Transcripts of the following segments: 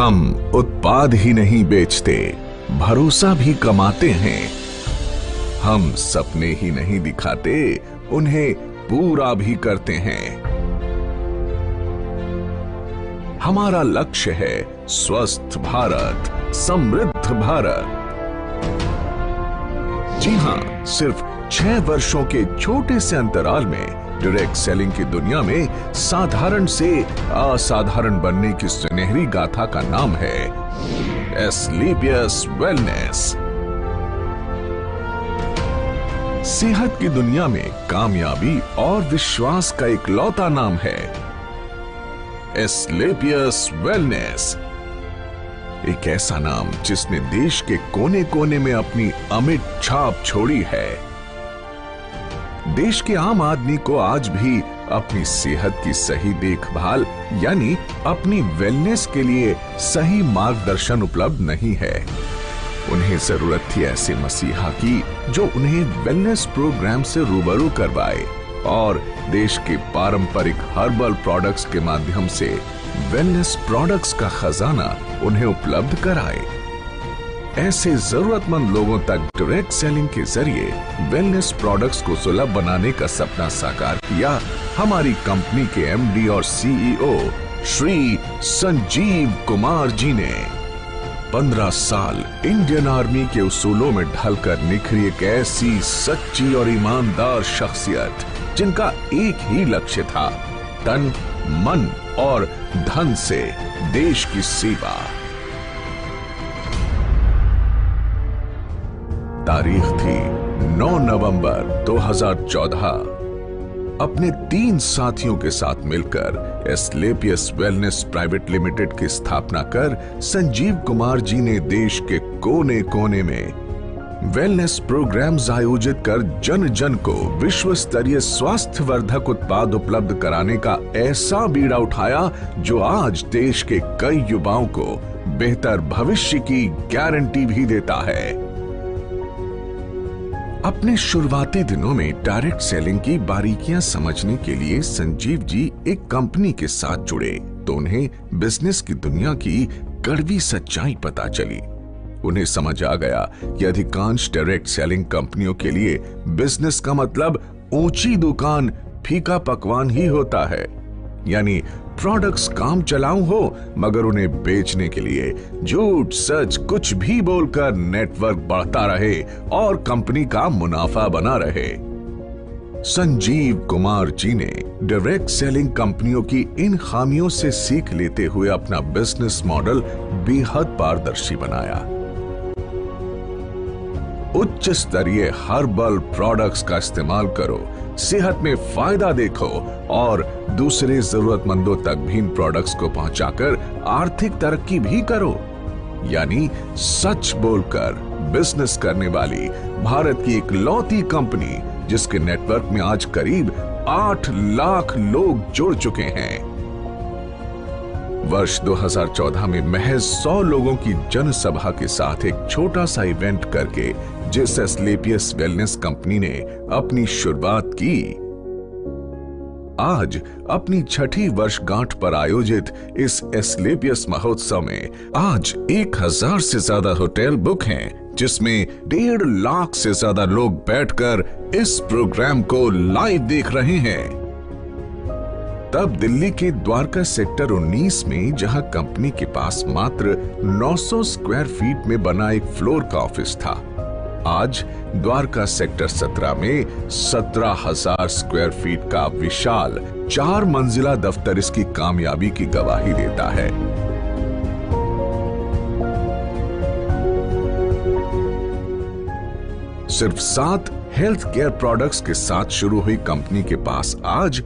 हम उत्पाद ही नहीं बेचते, भरोसा भी कमाते हैं। हम सपने ही नहीं दिखाते, उन्हें पूरा भी करते हैं। हमारा लक्ष्य है स्वस्थ भारत, समृद्ध भारत। जी हां, सिर्फ 6 वर्षों के छोटे से अंतराल में डायरेक्ट सेलिंग की दुनिया में साधारण से असाधारण बनने की सुनहरी गाथा का नाम है एस्क्लेपियस वेलनेस। सेहत की दुनिया में कामयाबी और विश्वास का इकलौता नाम है एस्क्लेपियस वेलनेस। एक ऐसा नाम जिसने देश के कोने कोने में अपनी अमिट छाप छोड़ी है। देश के आम आदमी को आज भी अपनी सेहत की सही देखभाल यानी अपनी वेलनेस के लिए सही मार्गदर्शन उपलब्ध नहीं है। उन्हें जरूरत थी ऐसे मसीहा की जो उन्हें वेलनेस प्रोग्राम से रूबरू करवाए और देश के पारंपरिक हर्बल प्रोडक्ट्स के माध्यम से वेलनेस प्रोडक्ट्स का खजाना उन्हें उपलब्ध कराए। ऐसे जरूरतमंद लोगों तक डायरेक्ट सेलिंग के जरिए वेलनेस प्रोडक्ट्स को सुलभ बनाने का सपना साकार किया हमारी कंपनी के एमडी और सीईओ श्री संजीव कुमार जी ने। 15 साल इंडियन आर्मी के उसूलों में ढलकर निखरी एक ऐसी सच्ची और ईमानदार शख्सियत जिनका एक ही लक्ष्य था, तन, मन और धन से देश की सेवा। तारीख थी 9 नवंबर 2014। अपने 3 साथियों के साथ मिलकर एस्क्लेपियस वेलनेस प्राइवेट लिमिटेड की स्थापना कर संजीव कुमार जी ने देश के कोने कोने में वेलनेस प्रोग्राम्स आयोजित कर जन जन को विश्व स्तरीय स्वास्थ्य वर्धक उत्पाद उपलब्ध कराने का ऐसा बीड़ा उठाया जो आज देश के कई युवाओं को बेहतर भविष्य की गारंटी भी देता है। अपने शुरुआती दिनों में डायरेक्ट सेलिंग की बारीकियां समझने के लिए संजीव जी एक कंपनी के साथ जुड़े तो उन्हें बिजनेस की दुनिया की कड़वी सच्चाई पता चली। उन्हें समझ आ गया कि अधिकांश डायरेक्ट सेलिंग कंपनियों के लिए बिजनेस का मतलब ऊंची दुकान, फीका पकवान ही होता है। यानी प्रोडक्ट्स काम चलाऊ हो मगर उन्हें बेचने के लिए झूठ सच कुछ भी बोलकर नेटवर्क बढ़ता रहे और कंपनी का मुनाफा बना रहे। संजीव कुमार जी ने डायरेक्ट सेलिंग कंपनियों की इन खामियों से सीख लेते हुए अपना बिजनेस मॉडल बेहद पारदर्शी बनाया। उच्च स्तरीय हर्बल प्रोडक्ट्स का इस्तेमाल करो, सेहत में फायदा देखो और दूसरे जरूरतमंदों तक भी इन प्रोडक्ट्स को पहुंचाकर आर्थिक तरक्की भी करो। यानी सच बोलकर बिजनेस करने वाली भारत की इकलौती कंपनी जिसके नेटवर्क में आज करीब 8 लाख लोग जुड़ चुके हैं। वर्ष 2014 में महज 100 लोगों की जनसभा के साथ एक छोटा सा इवेंट करके जिस एस्क्लेपियस वेलनेस कंपनी ने अपनी शुरुआत की, आज अपनी 6ठी वर्षगांठ पर आयोजित इस एस्क्लेपियस महोत्सव में आज 1000 से ज्यादा होटल बुक हैं, जिसमें 1.5 लाख से ज्यादा लोग बैठकर इस प्रोग्राम को लाइव देख रहे हैं। तब दिल्ली के द्वारका सेक्टर 19 में जहां कंपनी के पास मात्र 900 स्क्वायर फीट में बना एक फ्लोर का ऑफिस था, आज द्वारका सेक्टर 17 में 17,000 स्क्वायर फीट का विशाल 4 मंजिला दफ्तर इसकी कामयाबी की गवाही देता है। सिर्फ 7 हेल्थ केयर प्रोडक्ट्स के साथ शुरू हुई कंपनी के पास आज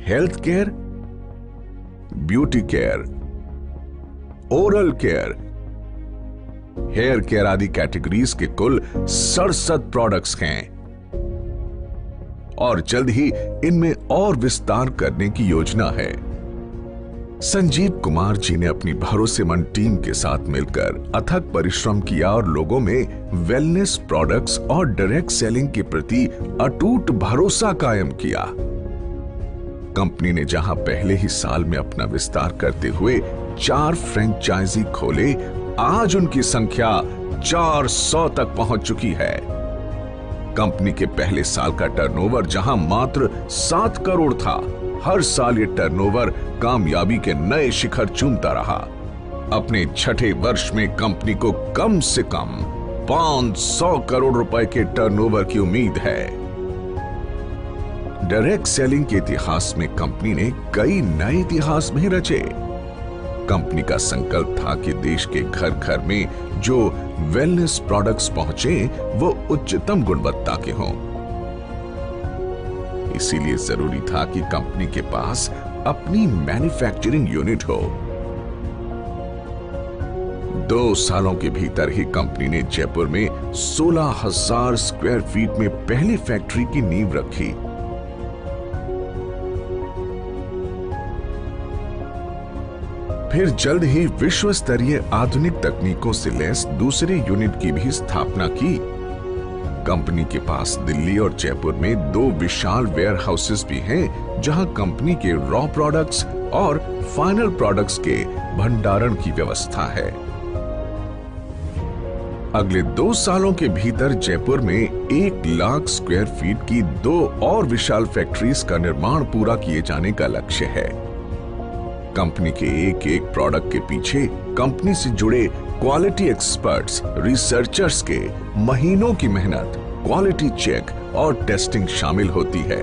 health care, beauty care, oral care, hair care आदि कैटेगरीज के कुल 67 प्रोडक्ट्स हैं और जल्द ही इनमें और विस्तार करने की योजना है। संजीव कुमार जी ने अपनी भरोसेमंद टीम के साथ मिलकर अथक परिश्रम किया और लोगों में वेलनेस प्रोडक्ट्स और डायरेक्ट सेलिंग के प्रति अटूट भरोसा कायम किया। कंपनी ने जहां पहले ही साल में अपना विस्तार करते हुए 4 फ्रेंचाइजी खोले, आज उनकी संख्या 400 तक पहुंच चुकी है। कंपनी के पहले साल का टर्नओवर जहां मात्र 7 करोड़ था, हर साल ये टर्नओवर कामयाबी के नए शिखर चूमता रहा। अपने छठे वर्ष में कंपनी को कम से कम 500 करोड़ रुपए के टर्नओवर की उम्मीद है। डायरेक्ट सेलिंग के इतिहास में कंपनी ने कई नए इतिहास भी रचे। कंपनी का संकल्प था कि देश के घर घर में जो वेलनेस प्रोडक्ट्स पहुंचे वो उच्चतम गुणवत्ता के हों। इसीलिए जरूरी था कि कंपनी के पास अपनी मैन्युफैक्चरिंग यूनिट हो। 2 सालों के भीतर ही कंपनी ने जयपुर में 16,000 स्क्वायर फीट में पहली फैक्ट्री की नींव रखी। फिर जल्द ही विश्व स्तरीय आधुनिक तकनीकों से लैस दूसरे यूनिट की भी स्थापना की। कंपनी के पास दिल्ली और जयपुर में 2 विशाल वेयर हाउसेस भी हैं, जहां कंपनी के रॉ प्रोडक्ट्स और फाइनल प्रोडक्ट्स के भंडारण की व्यवस्था है। अगले 2 सालों के भीतर जयपुर में 1 लाख स्क्वायर फीट की 2 और विशाल फैक्ट्रीज का निर्माण पूरा किए जाने का लक्ष्य है। कंपनी के एक एक प्रोडक्ट के पीछे कंपनी से जुड़े क्वालिटी एक्सपर्ट्स, रिसर्चर्स के महीनों की मेहनत, क्वालिटी चेक और टेस्टिंग शामिल होती है।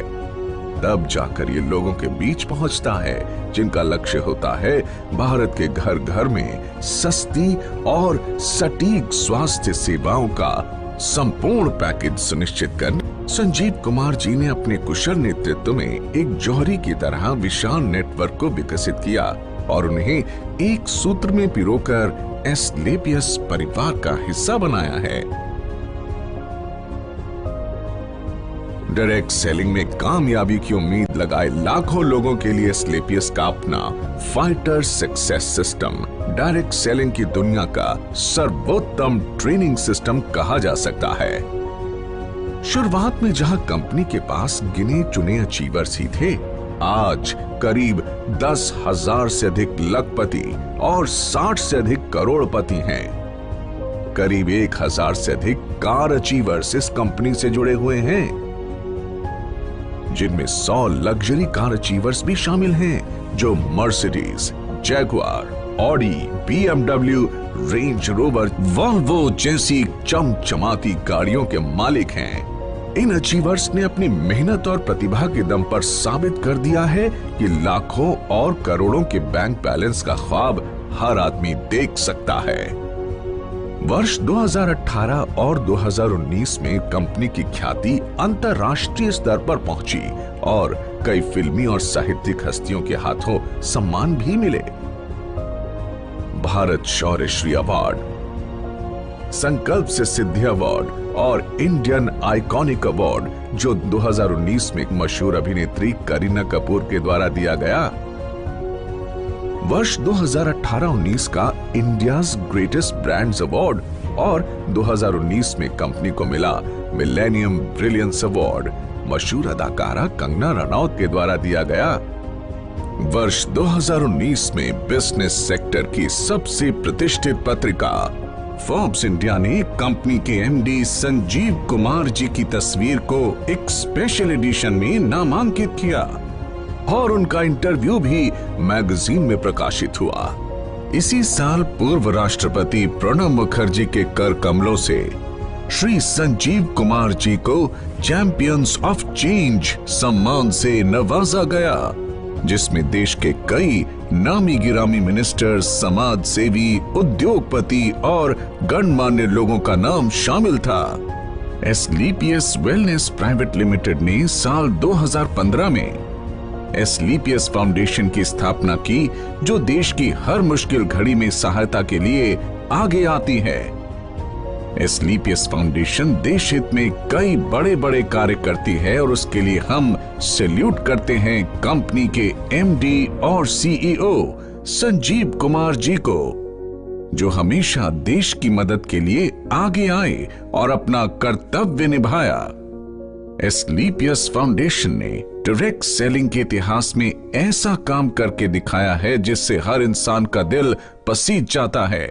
तब जाकर ये लोगों के बीच पहुंचता है, जिनका लक्ष्य होता है भारत के घर घर में सस्ती और सटीक स्वास्थ्य सेवाओं का संपूर्ण पैकेज सुनिश्चित करना। संजीव कुमार जी ने अपने कुशल नेतृत्व में एक जौहरी की तरह विशाल नेटवर्क को विकसित किया और उन्हें एक सूत्र में पिरोकर एस्क्लेपियस परिवार का हिस्सा बनाया है। डायरेक्ट सेलिंग में कामयाबी की उम्मीद लगाए लाखों लोगों के लिए एस्क्लेपियस का अपना fighter success system direct selling की दुनिया का सर्वोत्तम ट्रेनिंग सिस्टम कहा जा सकता है। शुरुआत में जहां कंपनी के पास गिने चुने अचीवर्स ही थे, आज करीब 10,000 से अधिक लखपति और 60 से अधिक करोड़पति हैं। करीब 1,000 से अधिक कार अचीवर्स इस कंपनी से जुड़े हुए हैं, जिनमें 100 लग्जरी कार अचीवर्स भी शामिल हैं, जो Mercedes, Jaguar, Audi, BMW, range rover, Volvo जैसी चमचमाती गाड़ियों के मालिक हैं। इन अचीवर्स ने अपनी मेहनत और प्रतिभा के दम पर साबित कर दिया है कि लाखों और करोड़ों के बैंक बैलेंस का ख्वाब हर आदमी देख सकता है। वर्ष 2018 और 2019 में कंपनी की ख्याति अंतर्राष्ट्रीय स्तर पर पहुंची और कई फिल्मी और साहित्यिक हस्तियों के हाथों सम्मान भी मिले। भारत शौर्य श्री अवार्ड, संकल्प से सिद्धि अवार्ड और इंडियन आइकॉनिक अवार्ड, जो 2019 में एक मशहूर अभिनेत्री करीना कपूर के द्वारा दिया गया। वर्ष 2018-19 का इंडियाज ग्रेटेस्ट ब्रांड्स अवार्ड और 2019 में कंपनी को मिला मिलेनियम ब्रिलियंस अवार्ड मशहूर अदाकारा कंगना रनौत के द्वारा दिया गया। वर्ष 2019 में बिजनेस सेक्टर की सबसे प्रतिष्ठित पत्रिका फोर्ब्स इंडिया ने कंपनी के एमडी संजीव कुमार जी की तस्वीर को एक स्पेशल एडिशन में नामांकित किया और उनका इंटरव्यू भी मैगजीन में प्रकाशित हुआ। इसी साल पूर्व राष्ट्रपति प्रणब मुखर्जी के कर कमलों से श्री संजीव कुमार जी को चैंपियंस ऑफ चेंज सम्मान से नवाजा गया, जिसमें देश के कई नामी गिरामी मिनिस्टर, समाज सेवी, उद्योगपति और गणमान्य लोगों का नाम शामिल था। एस्क्लेपियस वेलनेस प्राइवेट लिमिटेड ने साल 2015 में एस्क्लेपियस फाउंडेशन की स्थापना की, जो देश की हर मुश्किल घड़ी में सहायता के लिए आगे आती है। एस्क्लेपियस फाउंडेशन देश हित में कई बड़े बड़े कार्य करती है और उसके लिए हम सैल्यूट करते हैं कंपनी के एमडी और सीईओ संजीव कुमार जी को, जो हमेशा देश की मदद के लिए आगे आए और अपना कर्तव्य निभाया। एस्क्लेपियस फाउंडेशन ने डायरेक्ट सेलिंग के इतिहास में ऐसा काम करके दिखाया है जिससे हर इंसान का दिल पसीज जाता है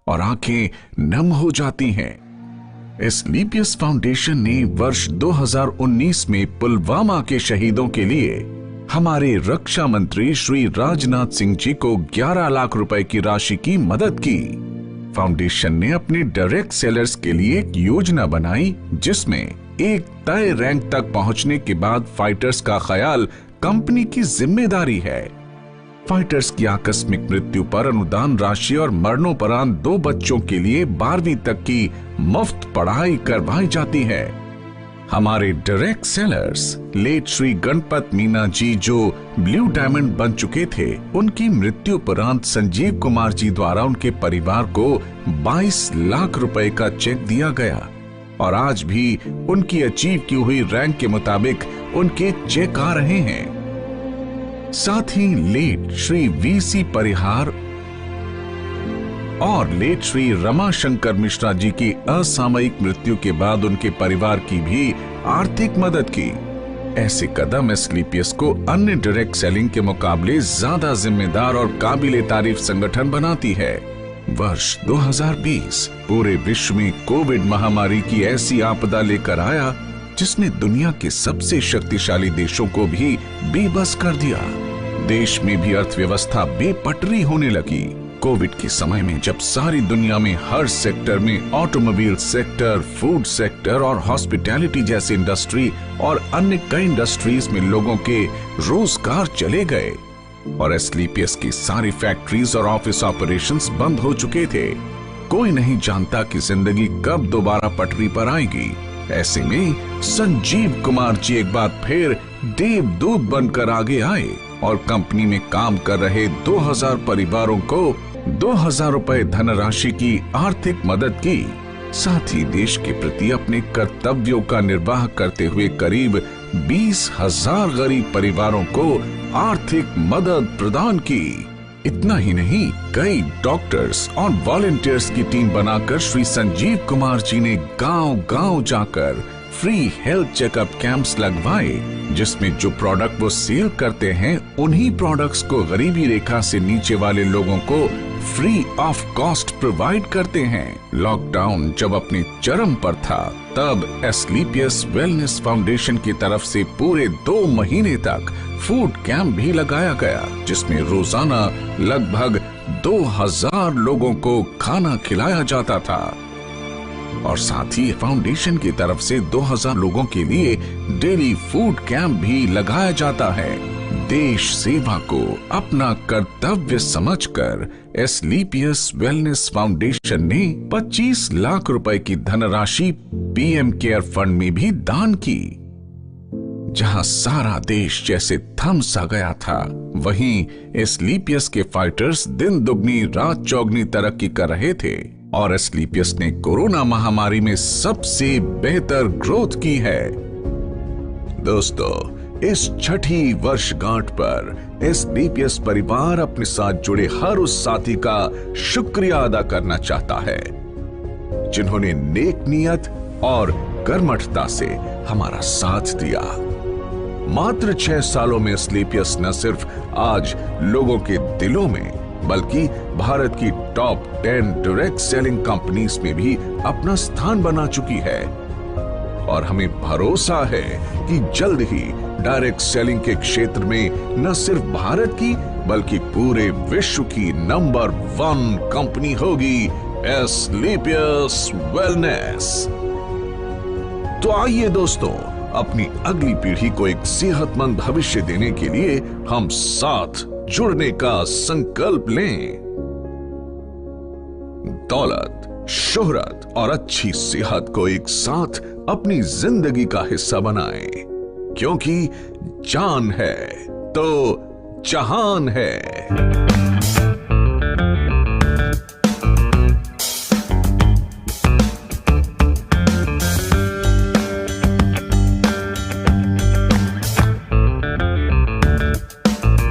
और आंखें नम हो जाती हैं। एस्क्लेपियस फाउंडेशन ने वर्ष 2019 में पुलवामा के शहीदों के लिए हमारे रक्षा मंत्री श्री राजनाथ सिंह जी को 11 लाख रुपए की राशि की मदद की। फाउंडेशन ने अपने डायरेक्ट सेलर्स के लिए एक योजना बनाई जिसमें एक तय रैंक तक पहुंचने के बाद फाइटर्स का ख्याल कंपनी की जिम्मेदारी है। फाइटर्स की आकस्मिक मृत्यु पर अनुदान राशि और मरणोपरांत 2 बच्चों के लिए 12वीं तक की मुफ्त पढ़ाई करवाई जाती है। हमारे direct sellers late Shri Ganpat Meena ji जो ब्लू डायमंड बन चुके थे, उनकी मृत्यु उपरांत संजीव कुमार जी द्वारा उनके परिवार को 22 लाख रुपए का चेक दिया गया और आज भी उनकी अचीव की हुई रैंक के मुताबिक उनके चेक आ रहे हैं। साथ ही लेट श्री वीसी परिहार और लेट श्री रमाशंकर मिश्रा जी की असामयिक मृत्यु के बाद उनके परिवार की भी आर्थिक मदद की। ऐसे कदम एस्क्लेपियस को अन्य डायरेक्ट सेलिंग के मुकाबले ज्यादा जिम्मेदार और काबिले तारीफ संगठन बनाती है। वर्ष 2020 पूरे विश्व में कोविड महामारी की ऐसी आपदा लेकर आया जिसने दुनिया के सबसे शक्तिशाली देशों को भी बेबस कर दिया। देश में भी अर्थव्यवस्था बेपटरी होने लगी। कोविड के समय में जब सारी दुनिया में हर सेक्टर में ऑटोमोबाइल सेक्टर, फूड सेक्टर और हॉस्पिटैलिटी जैसी इंडस्ट्री और अन्य कई इंडस्ट्रीज में लोगों के रोजगार चले गए और एस्क्लेपियस की सारी फैक्ट्रीज और ऑफिस ऑपरेशंस बंद हो चुके थे, कोई नहीं जानता कि जिंदगी कब दोबारा पटरी पर आएगी। ऐसे में संजीव कुमार जी एक बार फिर देवदूत बनकर आगे आए और कंपनी में काम कर रहे 2000 परिवारों को 2000 रुपए धनराशि की आर्थिक मदद की। साथ ही देश के प्रति अपने कर्तव्यों का निर्वाह करते हुए करीब 20,000 गरीब परिवारों को आर्थिक मदद प्रदान की। इतना ही नहीं, कई डॉक्टर्स और वॉलंटियर्स की टीम बनाकर श्री संजीव कुमार जी ने गांव-गांव जाकर फ्री हेल्थ चेकअप कैंप्स लगवाए, जिसमें जो प्रोडक्ट वो सेल करते हैं उन्हीं प्रोडक्ट्स को गरीबी रेखा से नीचे वाले लोगों को फ्री ऑफ कॉस्ट प्रोवाइड करते हैं। लॉकडाउन जब अपने चरम पर था तब एस्क्लेपियस वेलनेस फाउंडेशन की तरफ से पूरे 2 महीने तक फूड कैंप भी लगाया गया, जिसमें रोजाना लगभग 2000 लोगों को खाना खिलाया जाता था और साथ ही फाउंडेशन की तरफ से 2000 लोगों के लिए डेली फूड कैंप भी लगाया जाता है। देश सेवा को अपना कर्तव्य समझकर एस्क्लेपियस वेलनेस फाउंडेशन ने 25 लाख रुपए की धनराशि पीएम केयर फंड में भी दान की। जहां सारा देश जैसे थम सा गया था, वहीं एस्क्लेपियस के फाइटर्स दिन दुगनी रात चौगनी तरक्की कर रहे थे और एस्क्लेपियस ने कोरोना महामारी में सबसे बेहतर ग्रोथ की है। दोस्तों, इस छठी वर्षगांठ पर एस्क्लेपियस परिवार अपने साथ जुड़े हर उस साथी का शुक्रिया अदा करना चाहता है जिन्होंने नेक नियत और कर्मठता से हमारा साथ दिया। मात्र 6 सालों में एस्क्लेपियस न सिर्फ आज लोगों के दिलों में बल्कि भारत की टॉप 10 डायरेक्ट सेलिंग कंपनीज में भी अपना स्थान बना चुकी है और हमें भरोसा है कि जल्द ही डायरेक्ट सेलिंग के क्षेत्र में न सिर्फ भारत की बल्कि पूरे विश्व की नंबर 1 कंपनी होगी एस्क्लेपियस वेलनेस। तो आइए दोस्तों, अपनी अगली पीढ़ी को एक सेहतमंद भविष्य देने के लिए हम साथ जुड़ने का संकल्प लें। दौलत, शोहरत और अच्छी सेहत को एक साथ अपनी जिंदगी का हिस्सा बनाएं, क्योंकि जान है तो जहान है।